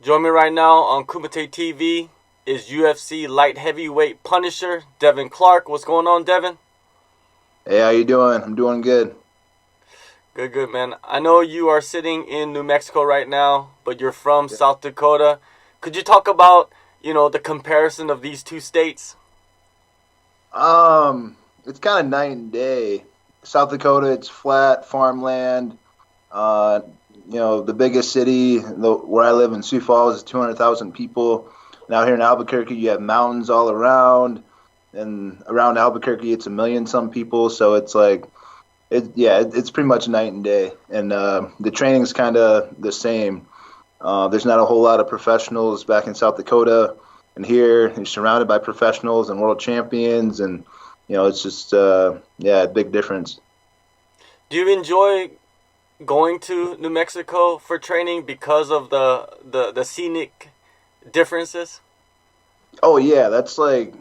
Join me right now on Kumite TV is UFC light heavyweight Punisher, Devin Clark. What's going on, Devin? Hey, how you doing? I'm doing good. Good, good, man. I know you are sitting in New Mexico right now, but you're from Yeah. South Dakota. Could you talk about, the comparison of these two states? It's kind of night and day. South Dakota, it's flat farmland. Uh, the biggest city where I live in Sioux Falls is 200,000 people. Now here in Albuquerque, you have mountains all around, and around Albuquerque, it's a million some people. So it's like it's pretty much night and day. And the training's kind of the same. There's not a whole lot of professionals back in South Dakota, and here you're surrounded by professionals and world champions, and it's just a big difference. Do you enjoy going to New Mexico for training because of the scenic differences? Oh yeah, that's like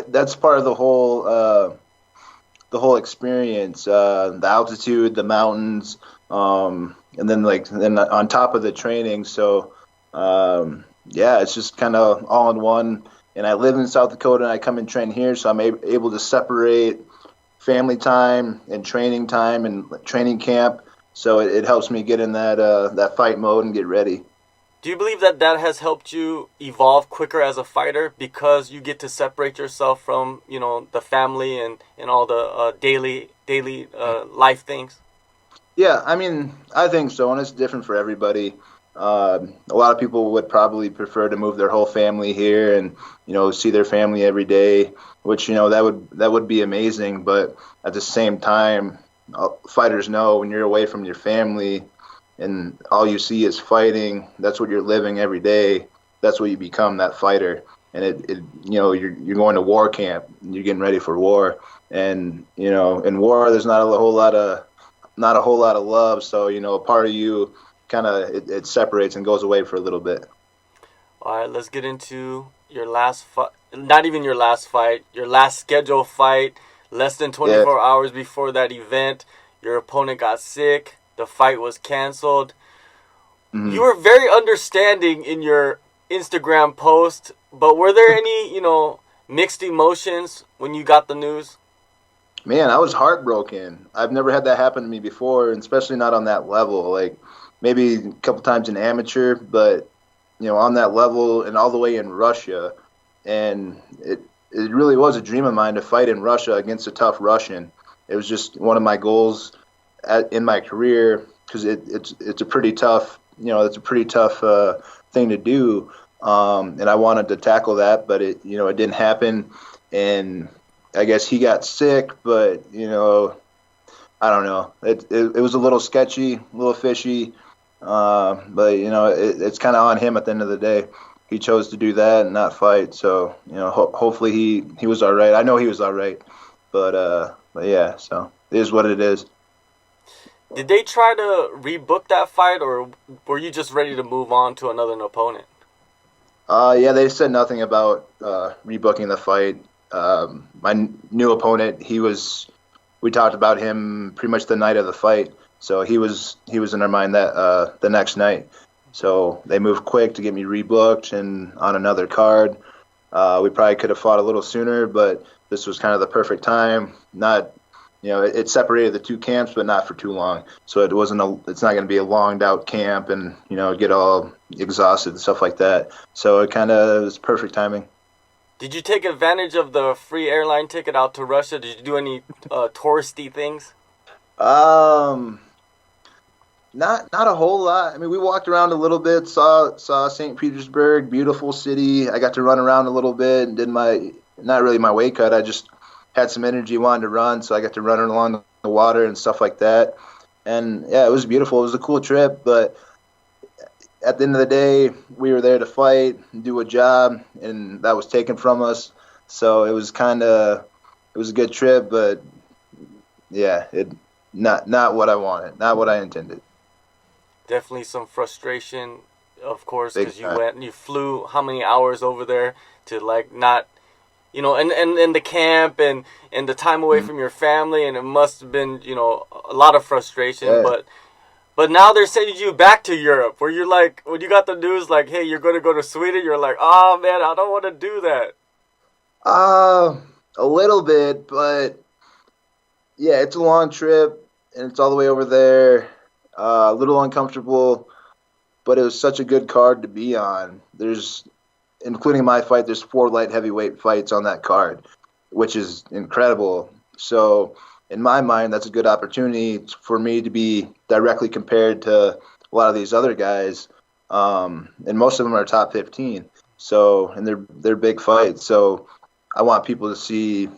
that's part of the whole experience. The altitude, the mountains, and then on top of the training. So yeah, it's just kind of all in one. And I live in South Dakota, and I come and train here, so I'm able to separate family time and training camp. So it helps me get in that fight mode and get ready. Do you believe that that has helped you evolve quicker as a fighter because you get to separate yourself from, the family and all the daily life things? Yeah, I mean, I think so, and it's different for everybody. A lot of people would probably prefer to move their whole family here and see their family every day, which that would be amazing. But at the same time, fighters know when you're away from your family and all you see is fighting, that's what you're living every day. That's what you become, that fighter. And you're going to war camp, and you're getting ready for war, and in war there's not a whole lot of love. So a part of you kind of it separates and goes away for a little bit. All right, let's get into your last fight. Not even your last fight, your last scheduled fight. Less than Yeah. 24 hours before that event, your opponent got sick. The fight was canceled. You Mhm. were very understanding in your Instagram post, but were there any, mixed emotions when you got the news? Man, I was heartbroken. I've never had that happen to me before, and especially not on that level. Like maybe a couple times in amateur, but on that level and all the way in Russia, and it really was a dream of mine to fight in Russia against a tough Russian. It was just one of my goals in my career because it's a pretty tough it's a pretty tough thing to do, and I wanted to tackle that, but it didn't happen, and I guess he got sick, but I don't know. It was a little sketchy, a little fishy, but it's kind of on him at the end of the day. He chose to do that and not fight, so hopefully he was all right. I know he was all right, but yeah, so it is what it is. Did they try to rebook that fight, or were you just ready to move on to another opponent? Yeah, they said nothing about rebooking the fight. My new opponent, we talked about him pretty much the night of the fight, so he was in our mind that the next night. So they moved quick to get me rebooked and on another card. We probably could have fought a little sooner, but this was kind of the perfect time. Not, it separated the two camps, but not for too long. So it's not going to be a longed out camp and get all exhausted and stuff like that. So it was perfect timing. Did you take advantage of the free airline ticket out to Russia? Did you do any touristy things? Um, not a whole lot. I mean, we walked around a little bit, saw St. Petersburg, beautiful city. I got to run around a little bit and did my not really my weight cut. I just had some energy, wanted to run, so I got to run along the water and stuff like that. And yeah, it was beautiful. It was a cool trip, but at the end of the day, we were there to fight, do a job, and that was taken from us. So it was a good trip, but yeah, it not what I wanted, not what I intended. Definitely some frustration, of course, Big because you time. went and you flew how many hours over there to like not, and the camp and the time away Mhm. from your family, and it must have been, a lot of frustration. Yeah. But But now they're sending you back to Europe, where you're like, when you got the news like, hey, you're going to go to Sweden, you're like, oh man, I don't want to do that. Uh, a little bit, but yeah, it's a long trip and it's all the way over there. A little uncomfortable, but it was such a good card to be on. There's, including my fight, there's 4 light heavyweight fights on that card, which is incredible. So, in my mind, that's a good opportunity for me to be directly compared to a lot of these other guys, and most of them are top 15. So, and they're big fights. So, I want people to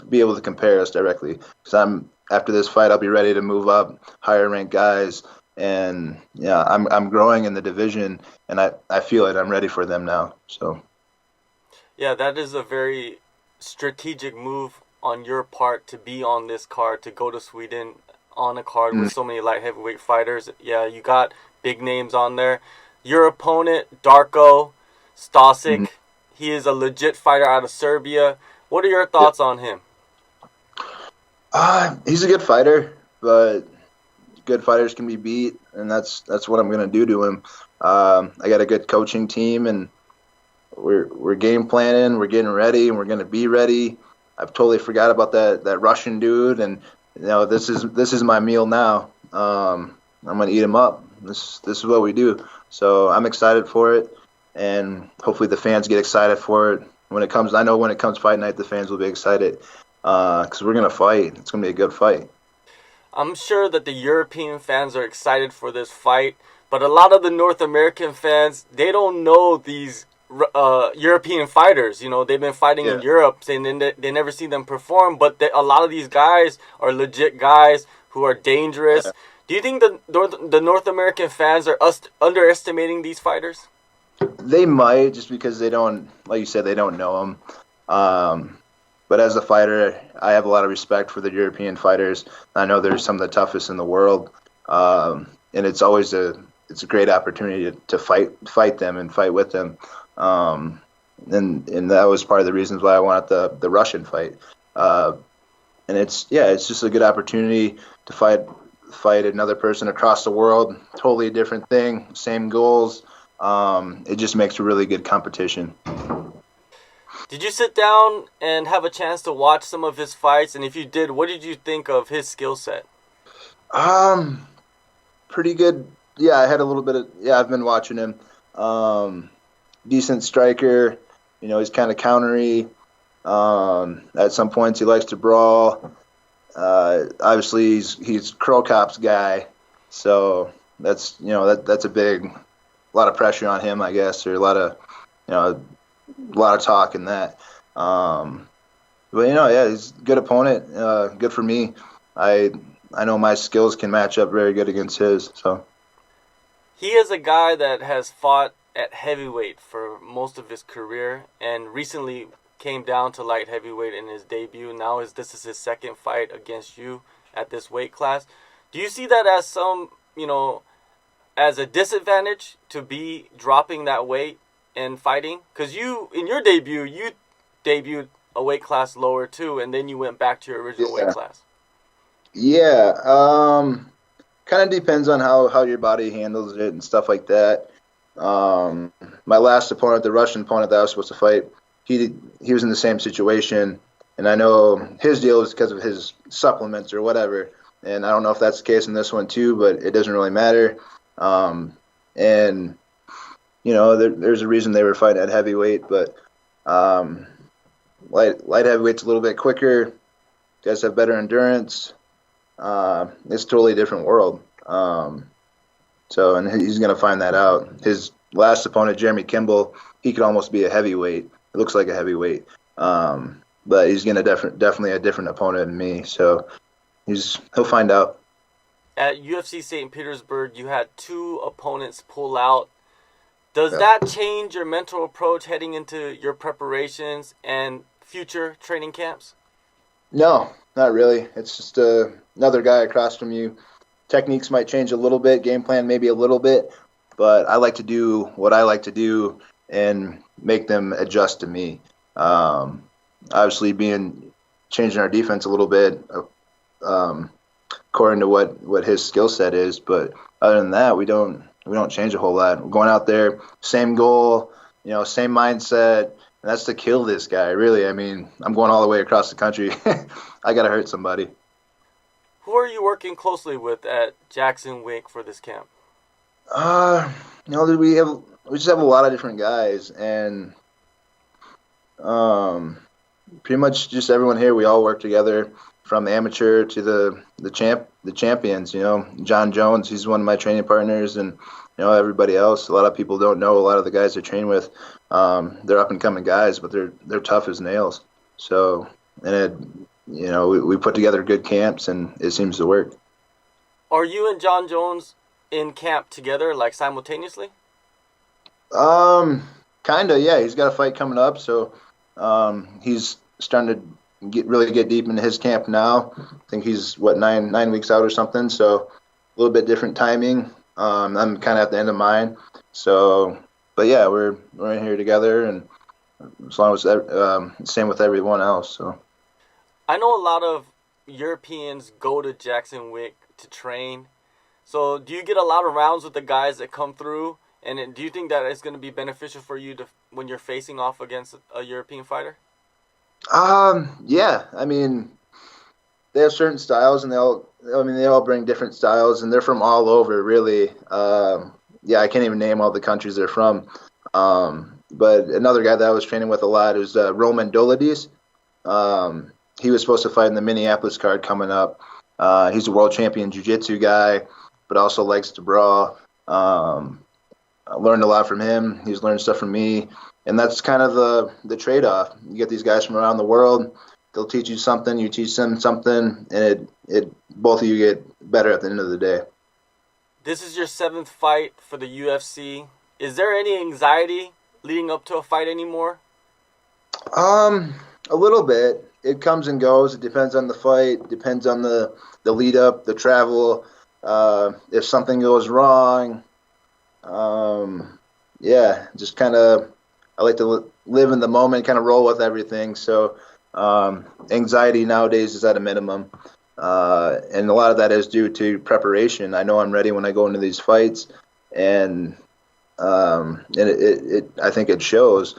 be able to compare us directly. Because after this fight, I'll be ready to move up, higher ranked guys, and yeah, I'm growing in the division, and I feel it. I'm ready for them now. So Yeah, that is a very strategic move on your part to be on this card, to go to Sweden on a card with so many light heavyweight fighters. Yeah, you got big names on there. Your opponent, Darko Stosic, he is a legit fighter out of Serbia. What are your thoughts on him? he's a good fighter, but good fighters can be beat, and that's what I'm gonna do to him. I got a good coaching team, and we're game planning, we're getting ready, and we're gonna be ready. I've totally forgot about that Russian dude, and this is my meal now. I'm gonna eat him up. This is what we do. So I'm excited for it, and hopefully the fans get excited for it when it comes. I know when it comes fight night, the fans will be excited because we're gonna fight. It's gonna be a good fight. I'm sure that the European fans are excited for this fight, but a lot of the North American fans, they don't know these European fighters. They've been fighting in Europe, and then they never see them perform. But a lot of these guys are legit guys who are dangerous. Yeah. Do you think the North American fans are underestimating these fighters? They might, just because they don't, like you said, they don't know them. But as a fighter, I have a lot of respect for the European fighters. I know they're some of the toughest in the world, and it's always a great opportunity to fight them and fight with them. And that was part of the reasons why I wanted the Russian fight. And it's just a good opportunity to fight another person across the world. Totally different thing, same goals. It just makes a really good competition. Did you sit down and have a chance to watch some of his fights? And if you did, what did you think of his skill set? Pretty good. Yeah, I had a little bit of. Yeah, I've been watching him. Decent striker. He's kind of countery. At some points, he likes to brawl. Obviously, he's Crow Cop's guy, so that's that's a lot of pressure on him, I guess, or a lot of talk in that. But he's a good opponent. Good for me. I know my skills can match up very good against his. So he is a guy that has fought at heavyweight for most of his career, and recently came down to light heavyweight in his debut. Now this is his second fight against you at this weight class. Do you see that as as a disadvantage to be dropping that weight and fighting? Because in your debut, you debuted a weight class lower too, and then you went back to your original weight class. Yeah, kind of depends on how your body handles it and stuff like that. My last opponent, the Russian opponent that I was supposed to fight, he was in the same situation, and I know his deal is because of his supplements or whatever, and I don't know if that's the case in this one too, but it doesn't really matter. And there's a reason they were fighting at heavyweight, but light heavyweight's a little bit quicker. Guys have better endurance. It's a totally different world. And he's going to find that out. His last opponent, Jeremy Kimball, he could almost be a heavyweight. It looks like a heavyweight. But he's going to definitely a different opponent than me. So he'll find out. At UFC St. Petersburg, you had 2 opponents pull out. Does that change your mental approach heading into your preparations and future training camps? No, not really. It's just another guy across from you. Techniques might change a little bit, game plan maybe a little bit, but I like to do what I like to do and make them adjust to me. Obviously, changing our defense a little bit, according to what his skill set is. But other than that, we don't change a whole lot. We're going out there, same goal, same mindset. And that's to kill this guy. Really, I mean, I'm going all the way across the country. I gotta hurt somebody. Who are you working closely with at Jackson Wink for this camp? Uh, we just have a lot of different guys, and um, pretty much just everyone here. We all work together from amateur to the champions. John Jones, he's one of my training partners, and everybody else. A lot of people don't know a lot of the guys they're training with. They're up and coming guys, but they're tough as nails. So, and we put together good camps, and it seems to work. Are you and John Jones in camp together, like simultaneously? Kinda, yeah. He's got a fight coming up, so he's starting to really get deep into his camp now. I think he's 9 weeks out or something, so a little bit different timing. I'm kind of at the end of mine, so but yeah, we're in here together, and as long as same with everyone else. So I know a lot of Europeans go to Jackson Wink to train. So do you get a lot of rounds with the guys that come through? And do you think that it's going to be beneficial for you when you're facing off against a European fighter? Yeah. I mean, they have certain styles, and they all bring different styles, and they're from all over, really. Yeah, I can't even name all the countries they're from. But another guy that I was training with a lot is Roman Dolidis. He was supposed to fight in the Minneapolis card coming up. He's a world champion jiu-jitsu guy, but also likes to brawl. I learned a lot from him. He's learned stuff from me. And that's kind of the trade-off. You get these guys from around the world. They'll teach you something. You teach them something. And it both of you get better at the end of the day. This is your 7th fight for the UFC. Is there any anxiety leading up to a fight anymore? A little bit. It comes and goes. It depends on the fight. Depends on the lead up, the travel. If something goes wrong, yeah, just kind of. I like to live in the moment, kind of roll with everything. So anxiety nowadays is at a minimum, and a lot of that is due to preparation. I know I'm ready when I go into these fights, and I think it shows.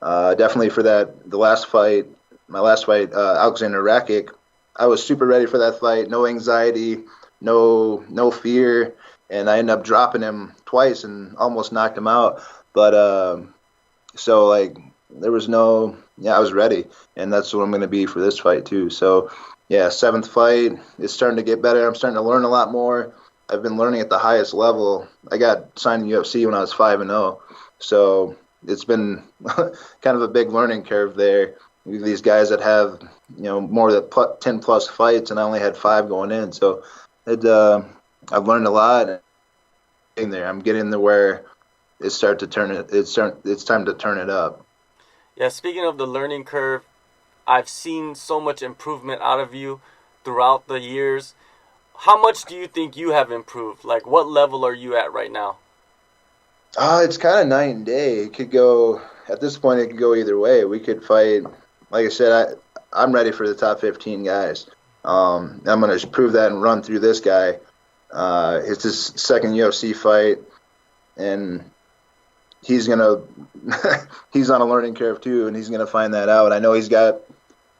Definitely for the last fight. My last fight, Alexander Rakic, I was super ready for that fight. No anxiety, no fear, and I ended up dropping him twice and almost knocked him out. But so there was I was ready, and that's what I'm going to be for this fight too. So yeah, 7th fight, it's starting to get better. I'm starting to learn a lot more. I've been learning at the highest level. I got signed in UFC when I was 5-0, so it's been kind of a big learning curve there. These guys that have more than 10 plus fights, and I only had 5 going in. So I've learned a lot. I'm getting to where it's time to turn it up. Yeah, speaking of the learning curve, I've seen so much improvement out of you throughout the years. How much do you think you have improved? Like, what level are you at right now? It's kind of night and day. It could go at this point. It could go either way. We could fight. Like I said, I'm ready for the top 15 guys. I'm going to prove that and run through this guy. It's his 2nd UFC fight, and he's on a learning curve too, and he's going to find that out. I know I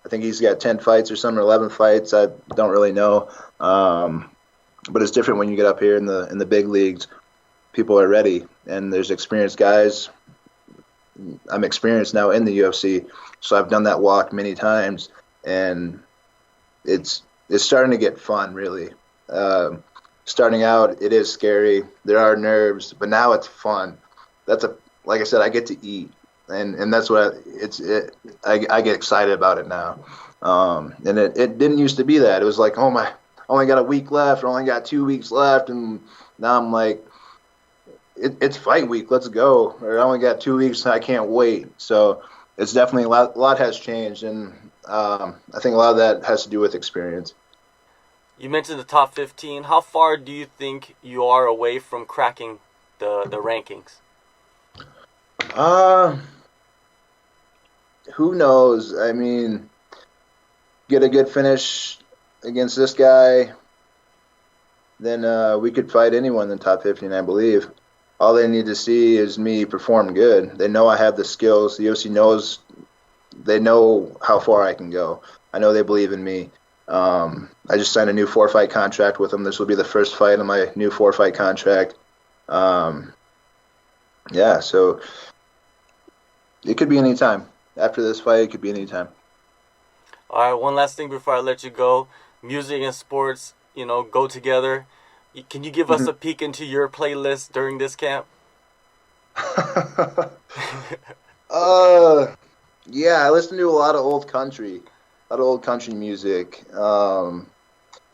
think he's got 10 fights or something, or 11 fights. I don't really know. But it's different when you get up here in the big leagues. People are ready, and there's experienced guys. I'm experienced now in the UFC, so I've done that walk many times, and it's starting to get fun, really. Starting out, it is scary. There are nerves, but now it's fun. Like I said, I get to eat, and that's what I get excited about it now. And it didn't used to be that. It was like, oh my, only got a week left, or only got 2 weeks left, and now I'm like, it's fight week, let's go. Or I only got 2 weeks, and I can't wait. So it's definitely a lot has changed, and I think a lot of that has to do with experience. You mentioned the top 15. How far do you think you are away from cracking the rankings? Who knows? I mean, get a good finish against this guy, then we could fight anyone in the top 15, I believe. All they need to see is me perform good. They know I have the skills. The UFC knows they know how far I can go. I know they believe in me. I just signed a new 4-fight contract with them. This will be the first fight on my new 4-fight contract. Yeah, so it could be any time. After this fight, it could be any time. All right, one last thing before I let you go. Music and sports, go together. Can you give us a peek into your playlist during this camp? Yeah, I listen to a lot of old country, music,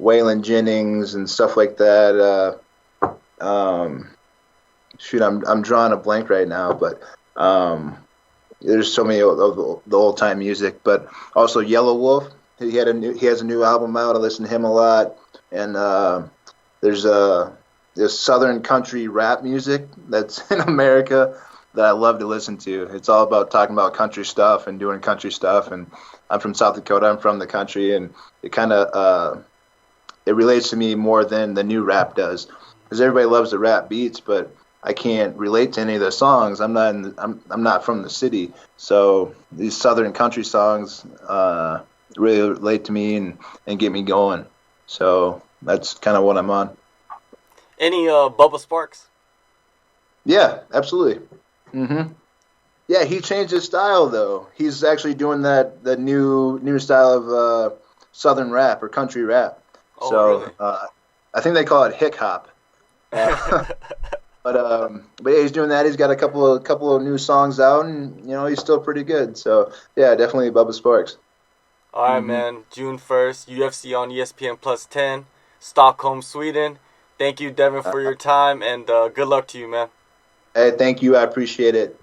Waylon Jennings and stuff like that. Shoot, I'm drawing a blank right now, but there's so many of the old time music. But also Yellow Wolf, he has a new album out. I listen to him a lot, and there's Southern country rap music that's in America that I love to listen to. It's all about talking about country stuff and doing country stuff. And I'm from South Dakota. I'm from the country, and it kind of it relates to me more than the new rap does, because everybody loves the rap beats, but I can't relate to any of the songs. I'm not from the city, so these Southern country songs really relate to me and get me going. So that's kind of what I'm on. Any Bubba Sparks? Yeah, absolutely. Yeah, he changed his style though. He's actually doing the new style of Southern rap or country rap. Oh, So really? I think they call it hick hop. But yeah, he's doing that. He's got a couple of new songs out, and he's still pretty good. So yeah, definitely Bubba Sparks. All right, man. June 1st, UFC on ESPN Plus 10, Stockholm, Sweden. Thank you, Devin, for your time, and good luck to you, man. Hey, thank you. I appreciate it.